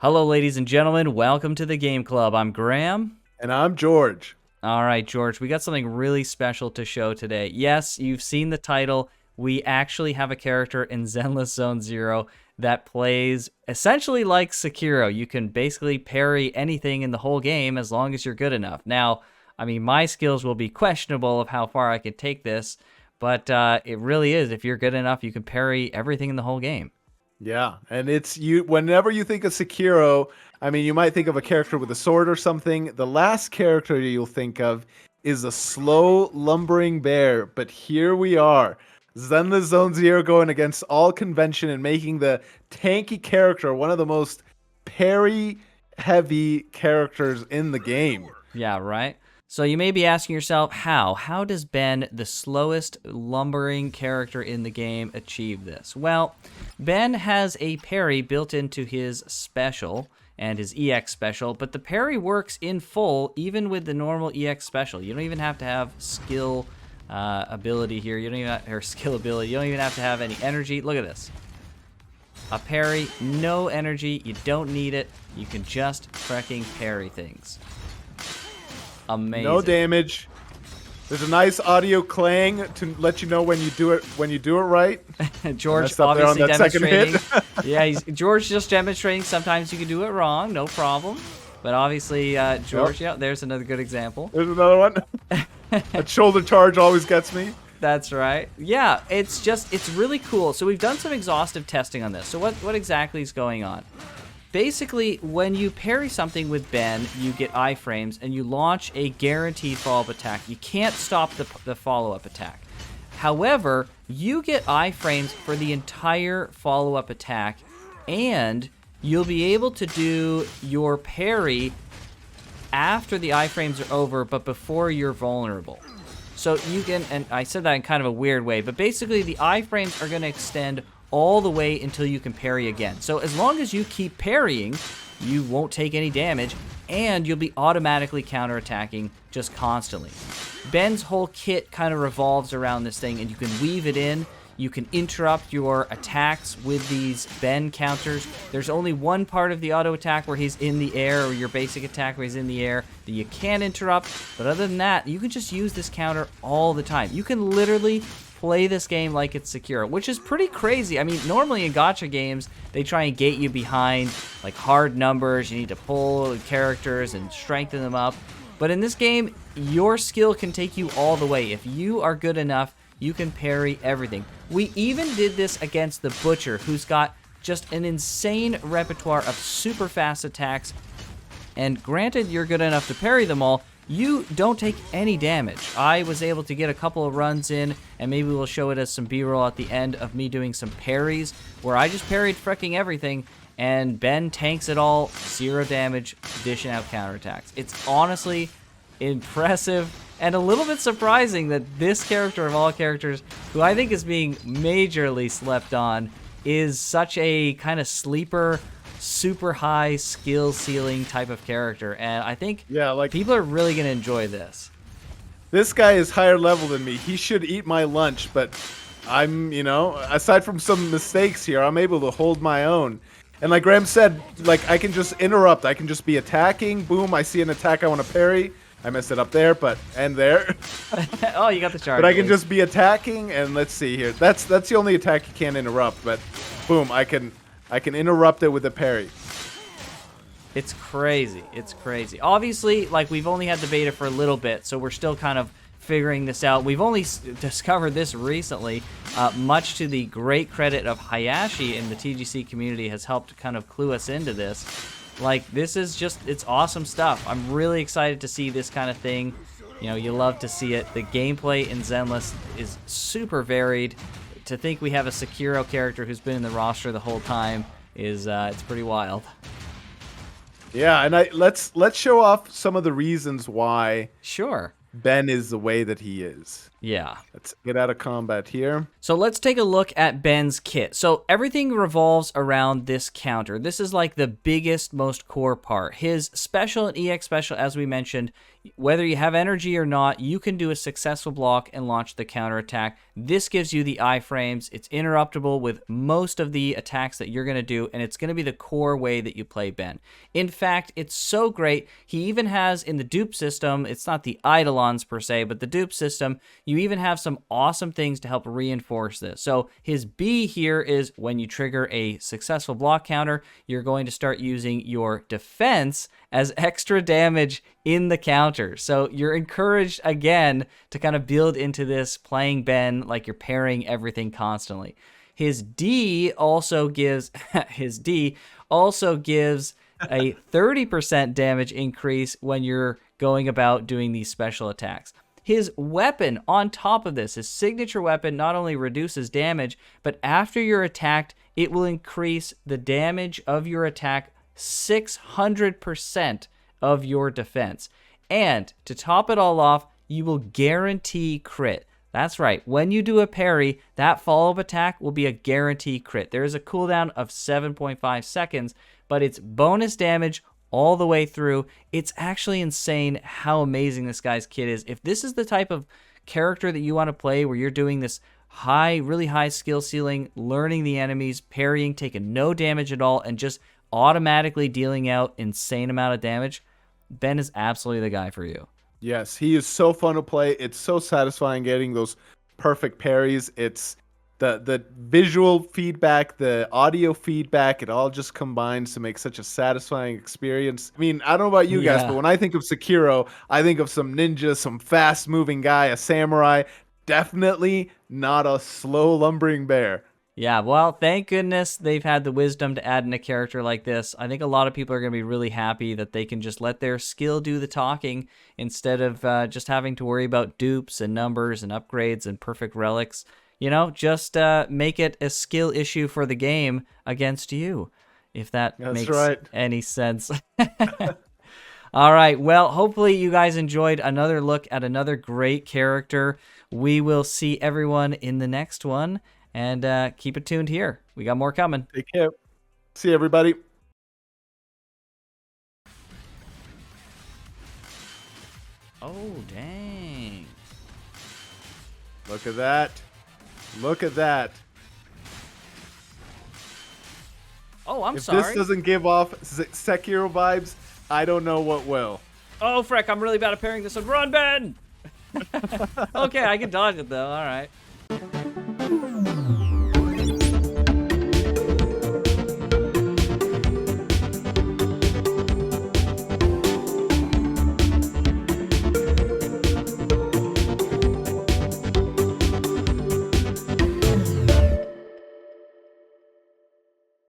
Hello, ladies and gentlemen. Welcome to the Game Club. I'm Graham. And I'm George. All right, George, we got something really special to show today. Yes, you've seen the title. We actually have a character in Zenless Zone Zero that plays essentially like Sekiro. You can basically parry anything in the whole game as long as you're good enough. Now, I mean, my skills will be questionable of how far I can take this, but it really is. If you're good enough, you can parry everything in the whole game. Yeah, and it's you. Whenever you think of Sekiro, I mean, you might think of a character with a sword or something. The last character you'll think of is a slow, lumbering bear. But here we are, Zenless Zone Zero going against all convention and making the tanky character one of the most parry-heavy characters in the game. Yeah, right? So you may be asking yourself, how? How does Ben, the slowest lumbering character in the game, achieve this? Well, Ben has a parry built into his special and his EX special, but the parry works in full even with the normal EX special. You don't even have to have skill ability here. You don't even have, or skill ability. You don't even have to have any energy. Look at this. A parry, no energy. You don't need it. You can just freaking parry things. Amazing. No damage. There's a nice audio clang to let you know when you do it right. George obviously demonstrating. Yeah, George just demonstrating. Sometimes you can do it wrong, no problem. But obviously, George, yeah, there's another good example. There's another one. That shoulder charge always gets me. That's right. Yeah, it's really cool. So we've done some exhaustive testing on this. So what exactly is going on? Basically, when you parry something with Ben, you get iframes, and you launch a guaranteed follow-up attack. You can't stop the follow-up attack. However, you get iframes for the entire follow-up attack, and you'll be able to do your parry after the iframes are over, but before you're vulnerable. So you can, and I said that in kind of a weird way, but basically the iframes are going to extend all the way until you can parry again. So as long as you keep parrying, you won't take any damage, and you'll be automatically counterattacking just constantly. Ben's whole kit kind of revolves around this thing, and you can weave it in. You can interrupt your attacks with these Ben counters. There's only one part of the auto attack where he's in the air, or your basic attack where he's in the air, that you can interrupt. But other than that, you can just use this counter all the time. You can literally play this game like it's Sekiro, which is pretty crazy. I mean, normally in gacha games, they try and gate you behind like hard numbers. You need to pull characters and strengthen them up. But in this game, your skill can take you all the way. If you are good enough, you can parry everything. We even did this against the Butcher, who's got just an insane repertoire of super fast attacks. And granted, you're good enough to parry them all, you don't take any damage. I was able to get a couple of runs in, and maybe we'll show it as some B-roll at the end of me doing some parries, where I just parried freaking everything, and Ben tanks it all, 0 damage, dishing out counterattacks. It's honestly impressive and a little bit surprising that this character of all characters, who I think is being majorly slept on, is such a kind of sleeper, super high skill ceiling type of character, and I think people are really going to enjoy this. This guy is higher level than me. He should eat my lunch, but I'm, aside from some mistakes here, I'm able to hold my own. And like Graham said, like I can just interrupt. I can just be attacking. Boom, I see an attack I want to parry. I messed it up there, and there. Oh, you got the charge. But I can just be attacking, and let's see here. That's the only attack you can't interrupt, but boom, I can interrupt it with a parry. It's crazy. It's crazy. Obviously, like, we've only had the beta for a little bit, so we're still kind of figuring this out. We've only discovered this recently, much to the great credit of Hayashi in the TGC community has helped kind of clue us into this. Like, this is just, it's awesome stuff. I'm really excited to see this kind of thing. You know, you love to see it. The gameplay in Zenless is super varied. To think we have a Sekiro character who's been in the roster the whole time is it's pretty wild. Yeah, and let's show off some of the reasons why Sure. Ben is the way that he is. Yeah. Let's get out of combat here. So let's take a look at Ben's kit. So everything revolves around this counter. This is like the biggest, most core part. His special and EX special, as we mentioned, whether you have energy or not, you can do a successful block and launch the counter attack. This gives you the iframes. It's interruptible with most of the attacks that you're going to do, and it's going to be the core way that you play Ben. In fact, it's so great, he even has in the dupe system, it's not the Eidolons per se, but the dupe system, you even have some awesome things to help reinforce this. So his B here is when you trigger a successful block counter, you're going to start using your defense as extra damage in the counter. So you're encouraged again to kind of build into this playing Ben like you're parrying everything constantly. His D also gives a 30% damage increase when you're going about doing these special attacks. His weapon on top of this, his signature weapon, not only reduces damage, but after you're attacked, it will increase the damage of your attack 600% of your defense. And to top it all off, you will guarantee crit. That's right. When you do a parry, that follow-up attack will be a guarantee crit. There is a cooldown of 7.5 seconds, but it's bonus damage all the way through. It's actually insane how amazing this guy's kit is. If this is the type of character that you want to play where you're doing this really high skill ceiling, learning the enemies, parrying, taking no damage at all, and just automatically dealing out insane amount of damage, Ben is absolutely the guy for you. Yes, he is so fun to play. It's so satisfying getting those perfect parries. It's the visual feedback, the audio feedback, it all just combines to make such a satisfying experience. I mean, I don't know about you guys, but when I think of Sekiro, I think of some ninja, some fast-moving guy, a samurai. Definitely not a slow lumbering bear. Yeah, well, thank goodness they've had the wisdom to add in a character like this. I think a lot of people are going to be really happy that they can just let their skill do the talking instead of just having to worry about dupes and numbers and upgrades and perfect relics. You know, just make it a skill issue for the game against you, if that makes any sense. All right, well, hopefully you guys enjoyed another look at another great character. We will see everyone in the next one. And keep it tuned here. We got more coming. Take care. See you, everybody. Oh, dang. Look at that. Look at that. Oh, I'm sorry. If this doesn't give off Sekiro vibes, I don't know what will. Oh, frick. I'm really bad at pairing this one. Run, Ben! Okay, I can dodge it, though. All right.